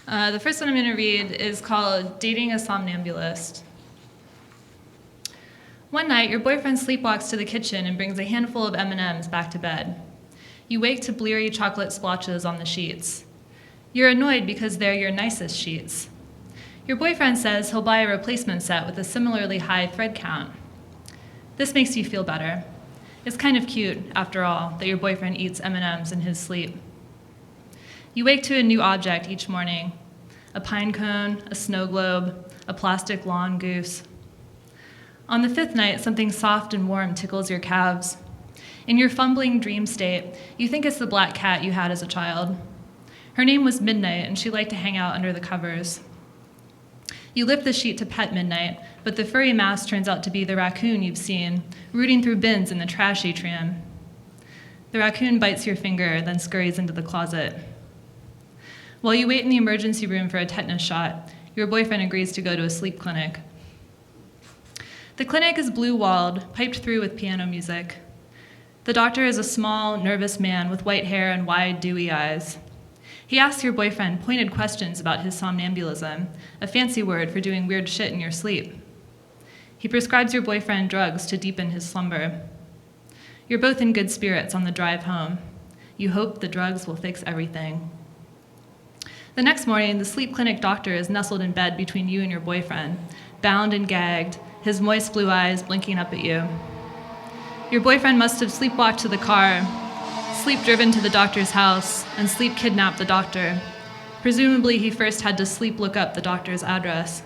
The first one I'm going to read is called Dating a Somnambulist. One night, your boyfriend sleepwalks to the kitchen and brings a handful of M&Ms back to bed. You wake to bleary chocolate splotches on the sheets. You're annoyed because they're your nicest sheets. Your boyfriend says he'll buy a replacement set with a similarly high thread count. This makes you feel better. It's kind of cute, after all, that your boyfriend eats M&Ms in his sleep. You wake to a new object each morning: a pine cone, a snow globe, a plastic lawn goose. On the fifth night, something soft and warm tickles your calves. In your fumbling dream state, you think it's the black cat you had as a child. Her name was Midnight, and she liked to hang out under the covers. You lift the sheet to pet Midnight, but the furry mouse turns out to be the raccoon you've seen, rooting through bins in the trash atrium. The raccoon bites your finger, then scurries into the closet. While you wait in the emergency room for a tetanus shot, your boyfriend agrees to go to a sleep clinic. The clinic is blue-walled, piped through with piano music. The doctor is a small, nervous man with white hair and wide, dewy eyes. He asks your boyfriend pointed questions about his somnambulism, a fancy word for doing weird shit in your sleep. He prescribes your boyfriend drugs to deepen his slumber. You're both in good spirits on the drive home. You hope the drugs will fix everything. The next morning, the sleep clinic doctor is nestled in bed between you and your boyfriend, bound and gagged, his moist blue eyes blinking up at you. Your boyfriend must have sleepwalked to the car, sleep-driven to the doctor's house, and sleep-kidnapped the doctor. Presumably, he first had to sleep-look up the doctor's address.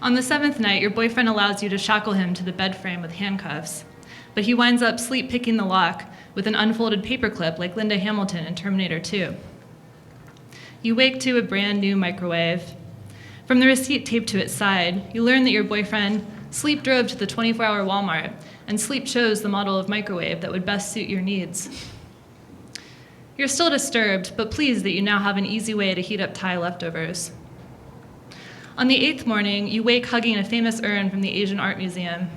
On the seventh night, your boyfriend allows you to shackle him to the bed frame with handcuffs, but he winds up sleep-picking the lock with an unfolded paperclip like Linda Hamilton in Terminator 2. You wake to a brand new microwave. From the receipt taped to its side, you learn that your boyfriend sleep drove to the 24-hour Walmart and sleep chose the model of microwave that would best suit your needs. You're still disturbed, but pleased that you now have an easy way to heat up Thai leftovers. On the eighth morning, you wake hugging a famous urn from the Asian Art Museum.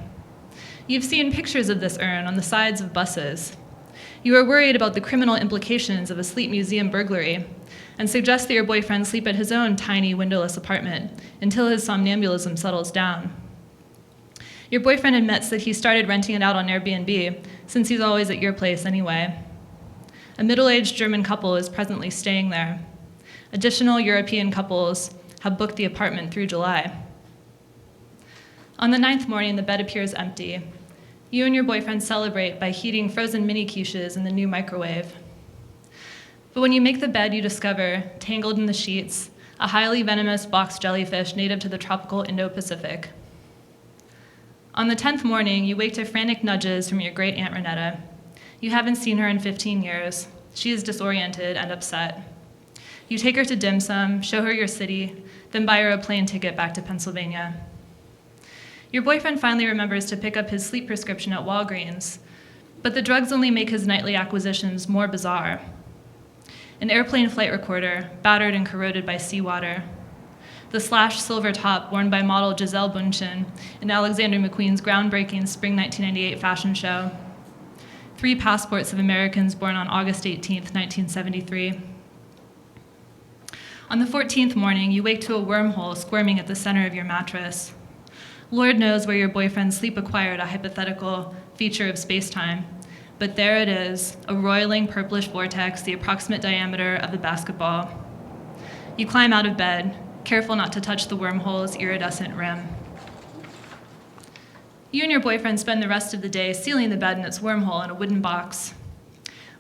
You've seen pictures of this urn on the sides of buses. You are worried about the criminal implications of a sleep museum burglary and suggest that your boyfriend sleep at his own tiny windowless apartment until his somnambulism settles down. Your boyfriend admits that he started renting it out on Airbnb since he's always at your place anyway. A middle-aged German couple is presently staying there. Additional European couples have booked the apartment through July. On the ninth morning, the bed appears empty. You and your boyfriend celebrate by heating frozen mini quiches in the new microwave. But when you make the bed, you discover, tangled in the sheets, a highly venomous box jellyfish native to the tropical Indo-Pacific. On the 10th morning, you wake to frantic nudges from your great Aunt Renetta. You haven't seen her in 15 years. She is disoriented and upset. You take her to dim sum, show her your city, then buy her a plane ticket back to Pennsylvania. Your boyfriend finally remembers to pick up his sleep prescription at Walgreens, but the drugs only make his nightly acquisitions more bizarre. An airplane flight recorder, battered and corroded by seawater. The slashed silver top worn by model Gisele Bündchen in Alexander McQueen's groundbreaking spring 1998 fashion show. 3 passports of Americans born on August 18, 1973. On the 14th morning, you wake to a wormhole squirming at the center of your mattress. Lord knows where your boyfriend's sleep acquired a hypothetical feature of space-time, but there it is, a roiling purplish vortex the approximate diameter of a basketball. You climb out of bed, careful not to touch the wormhole's iridescent rim. You and your boyfriend spend the rest of the day sealing the bed in its wormhole in a wooden box.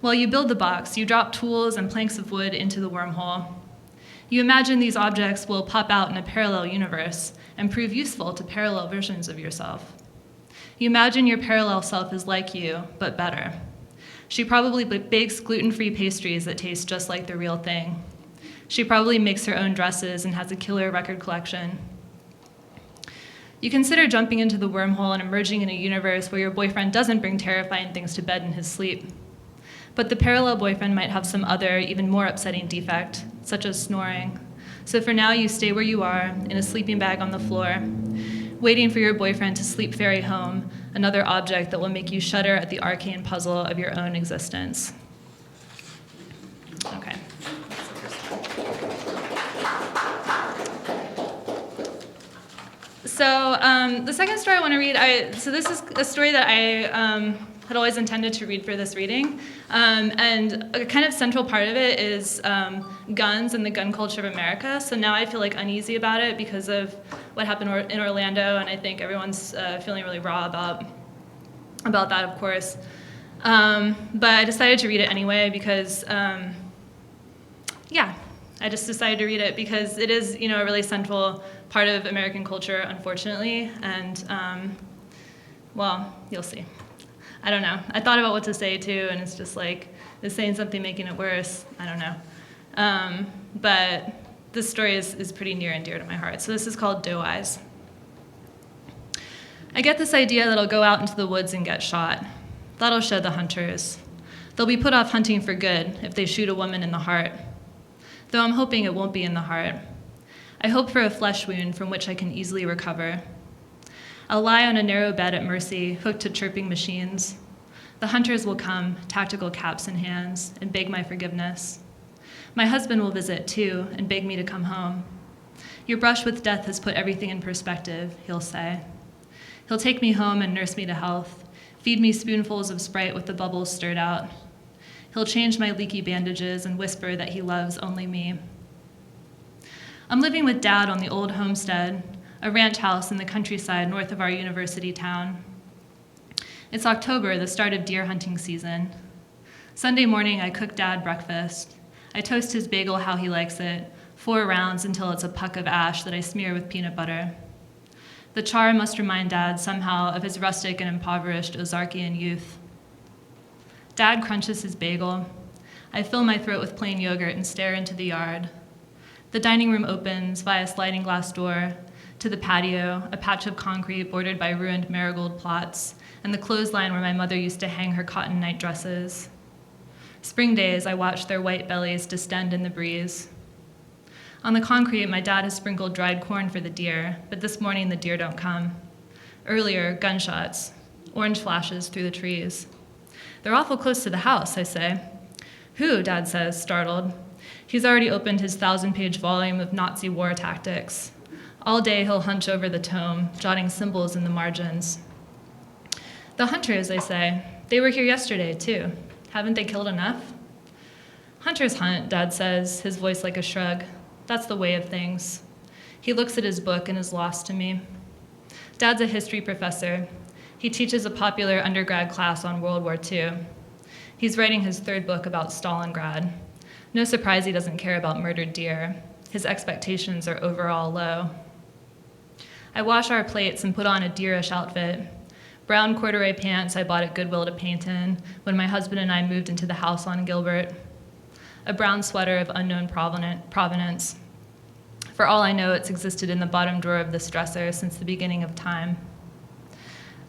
While you build the box, you drop tools and planks of wood into the wormhole. You imagine these objects will pop out in a parallel universe and prove useful to parallel versions of yourself. You imagine your parallel self is like you, but better. She probably bakes gluten-free pastries that taste just like the real thing. She probably makes her own dresses and has a killer record collection. You consider jumping into the wormhole and emerging in a universe where your boyfriend doesn't bring terrifying things to bed in his sleep. But the parallel boyfriend might have some other, even more upsetting defect, such as snoring. So for now, you stay where you are, in a sleeping bag on the floor, waiting for your boyfriend to sleep ferry home, another object that will make you shudder at the arcane puzzle of your own existence. Okay. That's the first one. The second story I want to read, so this is a story that I had always intended to read for this reading. And a kind of central part of it is guns and the gun culture of America. So now I feel like uneasy about it because of what happened in Orlando, and I think everyone's feeling really raw about that, of course. But I decided to read it anyway because, I just decided to read it because it is, a really central part of American culture, unfortunately, and, you'll see. I don't know. I thought about what to say, too, and it's just like, is saying something making it worse? I don't know. But this story is pretty near and dear to my heart. So this is called Doe Eyes. I get this idea that I'll go out into the woods and get shot. That'll show the hunters. They'll be put off hunting for good if they shoot a woman in the heart. Though I'm hoping it won't be in the heart. I hope for a flesh wound from which I can easily recover. I'll lie on a narrow bed at mercy, hooked to chirping machines. The hunters will come, tactical caps in hands, and beg my forgiveness. My husband will visit, too, and beg me to come home. Your brush with death has put everything in perspective, he'll say. He'll take me home and nurse me to health, feed me spoonfuls of Sprite with the bubbles stirred out. He'll change my leaky bandages and whisper that he loves only me. I'm living with Dad on the old homestead, a ranch house in the countryside north of our university town. It's October, the start of deer hunting season. Sunday morning, I cook Dad breakfast. I toast his bagel how he likes it, 4 rounds until it's a puck of ash that I smear with peanut butter. The char must remind Dad somehow of his rustic and impoverished Ozarkian youth. Dad crunches his bagel. I fill my throat with plain yogurt and stare into the yard. The dining room opens via a sliding glass door to the patio, a patch of concrete bordered by ruined marigold plots, and the clothesline where my mother used to hang her cotton night dresses. Spring days, I watch their white bellies distend in the breeze. On the concrete, my dad has sprinkled dried corn for the deer, but this morning the deer don't come. Earlier, gunshots, orange flashes through the trees. They're awful close to the house, I say. Who? Dad says, startled. He's already opened his 1,000-page volume of Nazi war tactics. All day he'll hunch over the tome, jotting symbols in the margins. The hunters, I say. They were here yesterday, too. Haven't they killed enough? Hunters hunt, Dad says, his voice like a shrug. That's the way of things. He looks at his book and is lost to me. Dad's a history professor. He teaches a popular undergrad class on World War II. He's writing his 3rd book about Stalingrad. No surprise he doesn't care about murdered deer. His expectations are overall low. I wash our plates and put on a deerish outfit. Brown corduroy pants I bought at Goodwill to paint in when my husband and I moved into the house on Gilbert. A brown sweater of unknown provenance. For all I know, it's existed in the bottom drawer of this dresser since the beginning of time.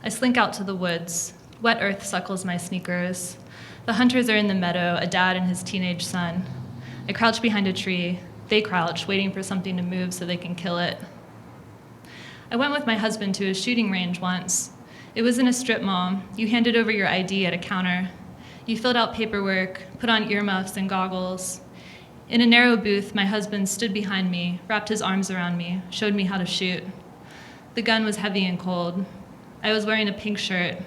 I slink out to the woods. Wet earth suckles my sneakers. The hunters are in the meadow, a dad and his teenage son. I crouch behind a tree. They crouch, waiting for something to move so they can kill it. I went with my husband to a shooting range once. It was in a strip mall. You handed over your ID at a counter. You filled out paperwork, put on earmuffs and goggles. In a narrow booth, my husband stood behind me, wrapped his arms around me, showed me how to shoot. The gun was heavy and cold. I was wearing a pink shirt.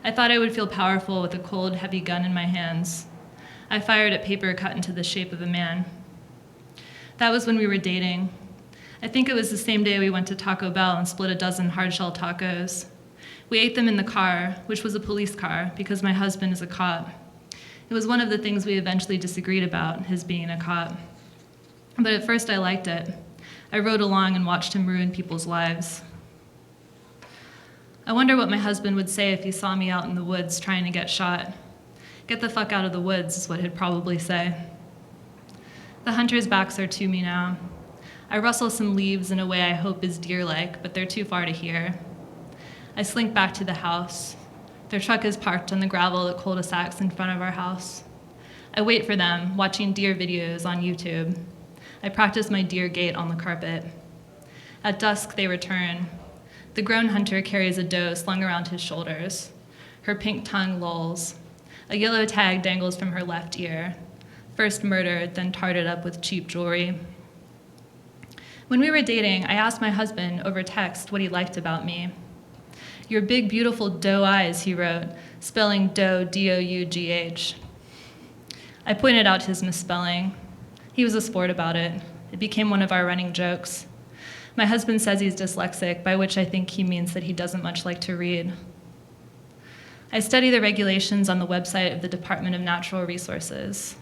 I thought I would feel powerful with a cold, heavy gun in my hands. I fired at paper cut into the shape of a man. That was when we were dating. I think it was the same day we went to Taco Bell and split a dozen hard-shell tacos. We ate them in the car, which was a police car, because my husband is a cop. It was one of the things we eventually disagreed about, his being a cop. But at first I liked it. I rode along and watched him ruin people's lives. I wonder what my husband would say if he saw me out in the woods trying to get shot. Get the fuck out of the woods is what he'd probably say. The hunters' backs are to me now. I rustle some leaves in a way I hope is deer-like, but they're too far to hear. I slink back to the house. Their truck is parked on the gravel at cul-de-sacs in front of our house. I wait for them, watching deer videos on YouTube. I practice my deer gait on the carpet. At dusk, they return. The grown hunter carries a doe slung around his shoulders. Her pink tongue lolls. A yellow tag dangles from her left ear. First murdered, then tarted up with cheap jewelry. When we were dating, I asked my husband over text what he liked about me. "Your big, beautiful doe eyes," he wrote, spelling doe, D-O-U-G-H. I pointed out his misspelling. He was a sport about it. It became one of our running jokes. My husband says he's dyslexic, by which I think he means that he doesn't much like to read. I study the regulations on the website of the Department of Natural Resources.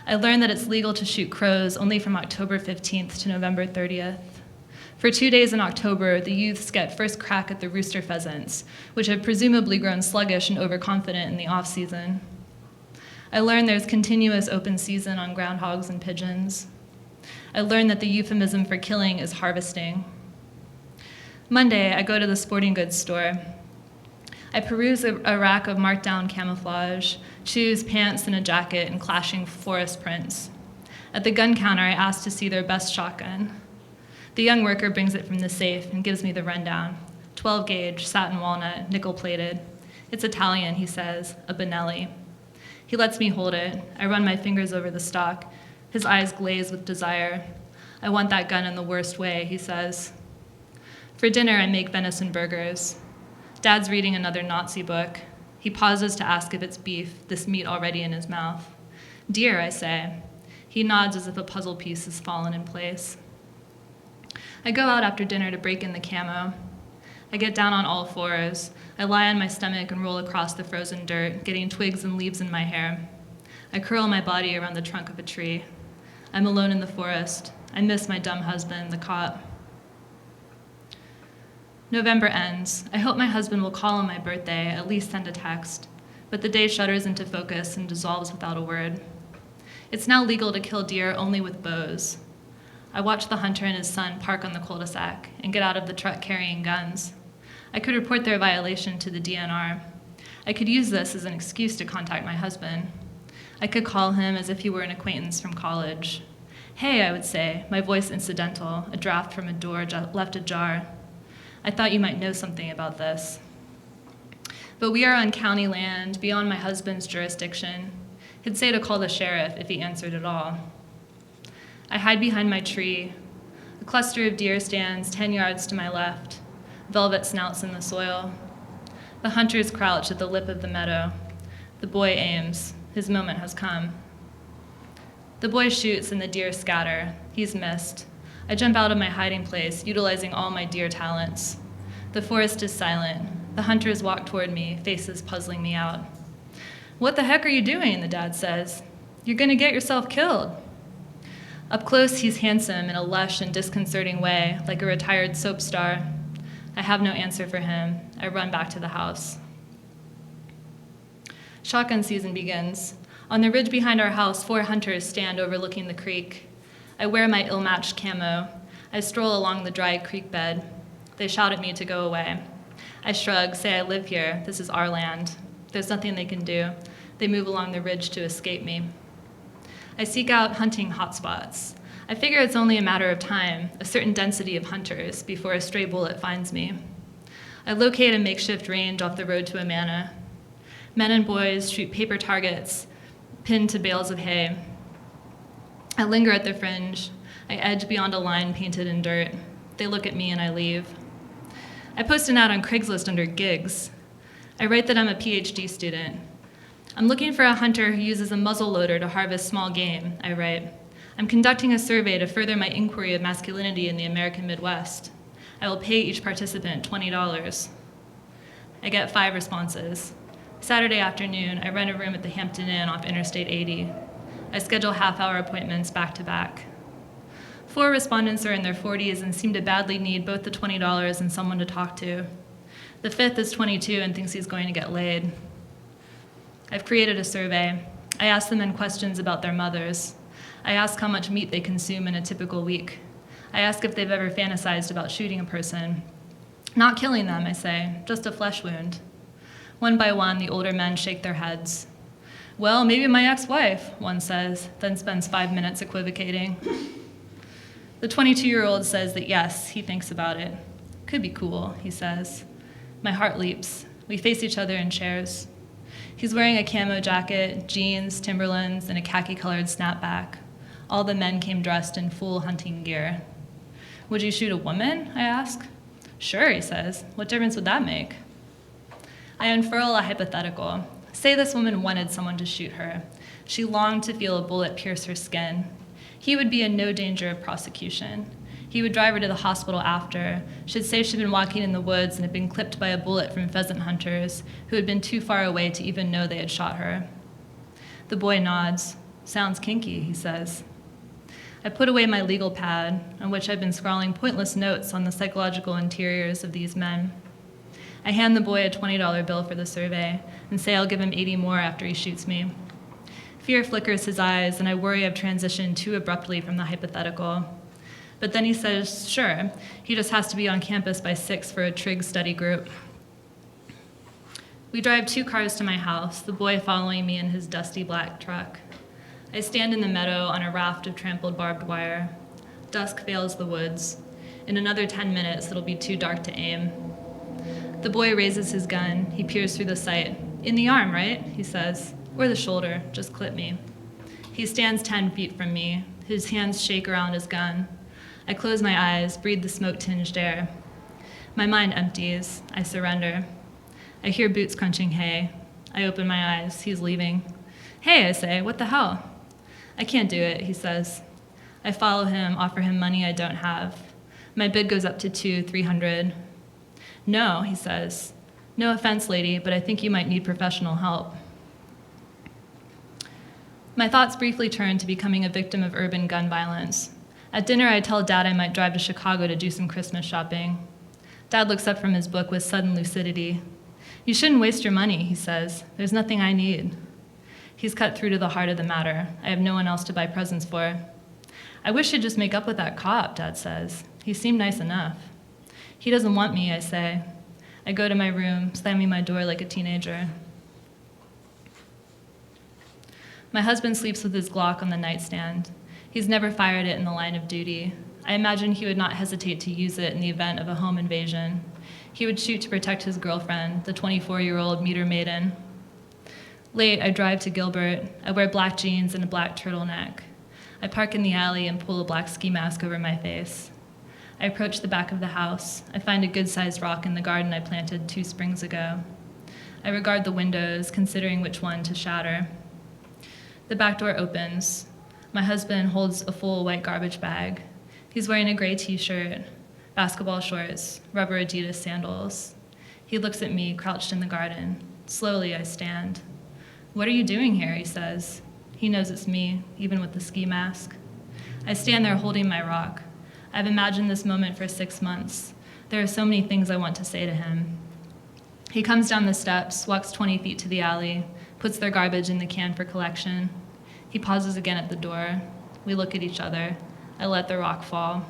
I learned that it's legal to shoot crows only from October 15th to November 30th. For 2 days in October, the youths get first crack at the rooster pheasants, which have presumably grown sluggish and overconfident in the off-season. I learned there's continuous open season on groundhogs and pigeons. I learned that the euphemism for killing is harvesting. Monday, I go to the sporting goods store. I peruse a rack of marked-down camouflage, shoes, pants, and a jacket in clashing forest prints. At the gun counter, I ask to see their best shotgun. The young worker brings it from the safe and gives me the rundown. 12 gauge, satin walnut, nickel-plated. It's Italian, he says, a Benelli. He lets me hold it. I run my fingers over the stock. His eyes glaze with desire. "I want that gun in the worst way," he says. For dinner, I make venison burgers. Dad's reading another Nazi book. He pauses to ask if it's beef, this meat already in his mouth. "Deer," I say. He nods as if a puzzle piece has fallen in place. I go out after dinner to break in the camo. I get down on all fours. I lie on my stomach and roll across the frozen dirt, getting twigs and leaves in my hair. I curl my body around the trunk of a tree. I'm alone in the forest. I miss my dumb husband, the cop. November ends. I hope my husband will call on my birthday, at least send a text. But the day shudders into focus and dissolves without a word. It's now legal to kill deer only with bows. I watch the hunter and his son park on the cul-de-sac and get out of the truck carrying guns. I could report their violation to the DNR. I could use this as an excuse to contact my husband. I could call him as if he were an acquaintance from college. "Hey," I would say, my voice incidental, a draft from a door left ajar. "I thought you might know something about this." But we are on county land, beyond my husband's jurisdiction. He'd say to call the sheriff if he answered at all. I hide behind my tree. A cluster of deer stands 10 yards to my left, velvet snouts in the soil. The hunters crouch at the lip of the meadow. The boy aims. His moment has come. The boy shoots and the deer scatter. He's missed. I jump out of my hiding place, utilizing all my deer talents. The forest is silent. The hunters walk toward me, faces puzzling me out. "What the heck are you doing?" the dad says. "You're gonna get yourself killed." Up close, he's handsome in a lush and disconcerting way, like a retired soap star. I have no answer for him. I run back to the house. Shotgun season begins. On the ridge behind our house, 4 hunters stand overlooking the creek. I wear my ill-matched camo. I stroll along the dry creek bed. They shout at me to go away. I shrug, say I live here. This is our land. There's nothing they can do. They move along the ridge to escape me. I seek out hunting hotspots. I figure it's only a matter of time, a certain density of hunters, before a stray bullet finds me. I locate a makeshift range off the road to Amana. Men and boys shoot paper targets pinned to bales of hay. I linger at the fringe. I edge beyond a line painted in dirt. They look at me and I leave. I post an ad on Craigslist under gigs. I write that I'm a PhD student. "I'm looking for a hunter who uses a muzzle loader to harvest small game," I write. "I'm conducting a survey to further my inquiry of masculinity in the American Midwest. I will pay each participant $20. I get 5 responses. Saturday afternoon, I rent a room at the Hampton Inn off Interstate 80. I schedule half-hour appointments back to back. 4 respondents are in their 40s and seem to badly need both the $20 and someone to talk to. The 5th is 22 and thinks he's going to get laid. I've created a survey. I ask the men questions about their mothers. I ask how much meat they consume in a typical week. I ask if they've ever fantasized about shooting a person. Not killing them, I say, just a flesh wound. One by one, the older men shake their heads. "Well, maybe my ex-wife," one says, then spends 5 minutes equivocating. The 22-year-old says that yes, he thinks about it. "Could be cool," he says. My heart leaps. We face each other in chairs. He's wearing a camo jacket, jeans, Timberlands, and a khaki-colored snapback. All the men came dressed in full hunting gear. Would you shoot a woman? I ask. Sure, he says. What difference would that make? I unfurl a hypothetical. Say this woman wanted someone to shoot her. She longed to feel a bullet pierce her skin. He would be in no danger of prosecution. He would drive her to the hospital after. She'd say she'd been walking in the woods and had been clipped by a bullet from pheasant hunters who had been too far away to even know they had shot her. The boy nods. Sounds kinky, he says. I put away my legal pad, on which I've been scrawling pointless notes on the psychological interiors of these men. I hand the boy a $20 bill for the survey and say I'll give him 80 more after he shoots me. Fear flickers his eyes, and I worry I've transitioned too abruptly from the hypothetical. But then he says, sure, he just has to be on campus by 6 for a trig study group. We drive 2 cars to my house, the boy following me in his dusty black truck. I stand in the meadow on a raft of trampled barbed wire. Dusk veils the woods. In another 10 minutes, it'll be too dark to aim. The boy raises his gun. He peers through the sight. In the arm, right? He says. Or the shoulder. Just clip me. He stands 10 feet from me. His hands shake around his gun. I close my eyes, breathe the smoke-tinged air. My mind empties. I surrender. I hear boots crunching hay. I open my eyes. He's leaving. Hey, I say, what the hell? I can't do it, he says. I follow him, offer him money I don't have. My bid goes up to $300. No, he says. No offense, lady, but I think you might need professional help. My thoughts briefly turn to becoming a victim of urban gun violence. At dinner, I tell Dad I might drive to Chicago to do some Christmas shopping. Dad looks up from his book with sudden lucidity. You shouldn't waste your money, he says. There's nothing I need. He's cut through to the heart of the matter. I have no one else to buy presents for. I wish you'd just make up with that cop, Dad says. He seemed nice enough. He doesn't want me, I say. I go to my room, slamming my door like a teenager. My husband sleeps with his Glock on the nightstand. He's never fired it in the line of duty. I imagine he would not hesitate to use it in the event of a home invasion. He would shoot to protect his girlfriend, the 24-year-old meter maiden. Late, I drive to Gilbert. I wear black jeans and a black turtleneck. I park in the alley and pull a black ski mask over my face. I approach the back of the house. I find a good-sized rock in the garden I planted 2 springs ago. I regard the windows, considering which one to shatter. The back door opens. My husband holds a full white garbage bag. He's wearing a gray t-shirt, basketball shorts, rubber Adidas sandals. He looks at me, crouched in the garden. Slowly, I stand. What are you doing here, he says. He knows it's me, even with the ski mask. I stand there holding my rock. I've imagined this moment for 6 months. There are so many things I want to say to him. He comes down the steps, walks 20 feet to the alley, puts their garbage in the can for collection. He pauses again at the door. We look at each other. I let the rock fall.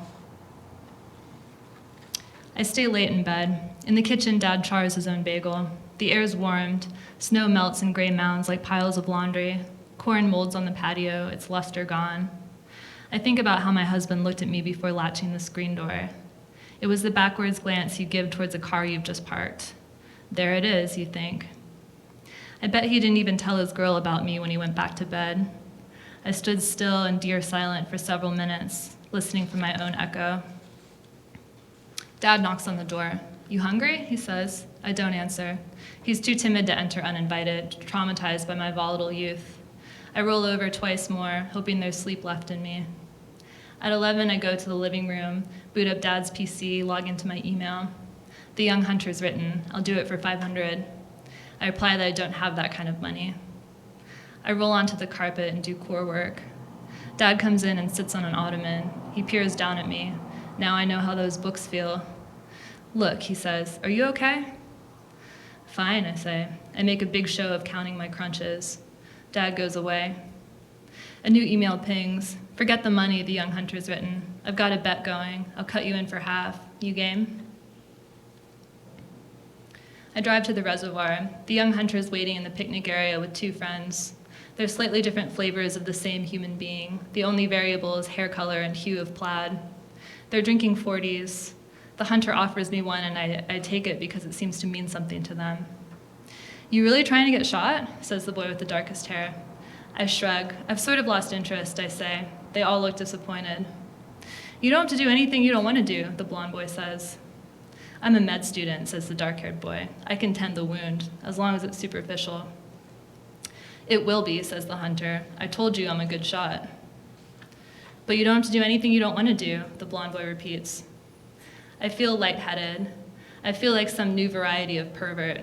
I stay late in bed. In the kitchen, Dad chars his own bagel. The air's warmed. Snow melts in gray mounds like piles of laundry. Corn molds on the patio, its luster gone. I think about how my husband looked at me before latching the screen door. It was the backwards glance you give towards a car you've just parked. There it is, you think. I bet he didn't even tell his girl about me when he went back to bed. I stood still and deer silent for several minutes, listening for my own echo. Dad knocks on the door. You hungry? He says. I don't answer. He's too timid to enter uninvited, traumatized by my volatile youth. I roll over twice more, hoping there's sleep left in me. At 11, I go to the living room, boot up Dad's PC, log into my email. The young hunter's written. I'll do it for $500. I reply that I don't have that kind of money. I roll onto the carpet and do core work. Dad comes in and sits on an ottoman. He peers down at me. Now I know how those books feel. Look, he says, are you okay? Fine, I say. I make a big show of counting my crunches. Dad goes away. A new email pings. Forget the money, the young hunter's written. I've got a bet going. I'll cut you in for half. You game? I drive to the reservoir. The young hunter's waiting in the picnic area with 2 friends. They're slightly different flavors of the same human being. The only variable is hair color and hue of plaid. They're drinking 40s. The hunter offers me one, and I take it because it seems to mean something to them. You really trying to get shot? Says the boy with the darkest hair. I shrug. I've sort of lost interest, I say. They all look disappointed. You don't have to do anything you don't want to do, the blonde boy says. I'm a med student, says the dark-haired boy. I can tend the wound, as long as it's superficial. It will be, says the hunter. I told you I'm a good shot. But you don't have to do anything you don't want to do, the blonde boy repeats. I feel lightheaded. I feel like some new variety of pervert.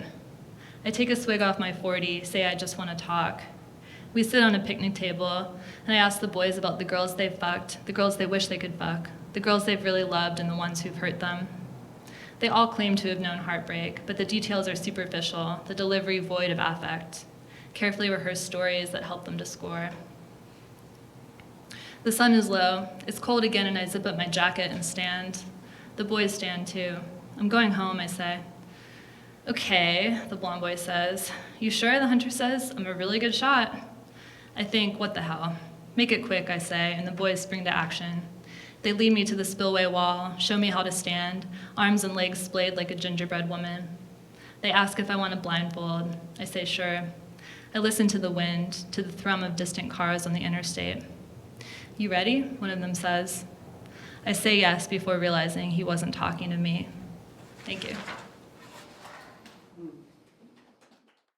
I take a swig off my 40, say I just want to talk. We sit on a picnic table, and I ask the boys about the girls they've fucked, the girls they wish they could fuck, the girls they've really loved, and the ones who've hurt them. They all claim to have known heartbreak, but the details are superficial, the delivery void of affect, carefully rehearsed stories that help them to score. The sun is low. It's cold again, and I zip up my jacket and stand. The boys stand too. I'm going home, I say. Okay, the blonde boy says. You sure, the hunter says? I'm a really good shot. I think, what the hell? Make it quick, I say, and the boys spring to action. They lead me to the spillway wall, show me how to stand, arms and legs splayed like a gingerbread woman. They ask if I want a blindfold. I say sure. I listen to the wind, to the thrum of distant cars on the interstate. You ready? One of them says. I say yes before realizing he wasn't talking to me. Thank you.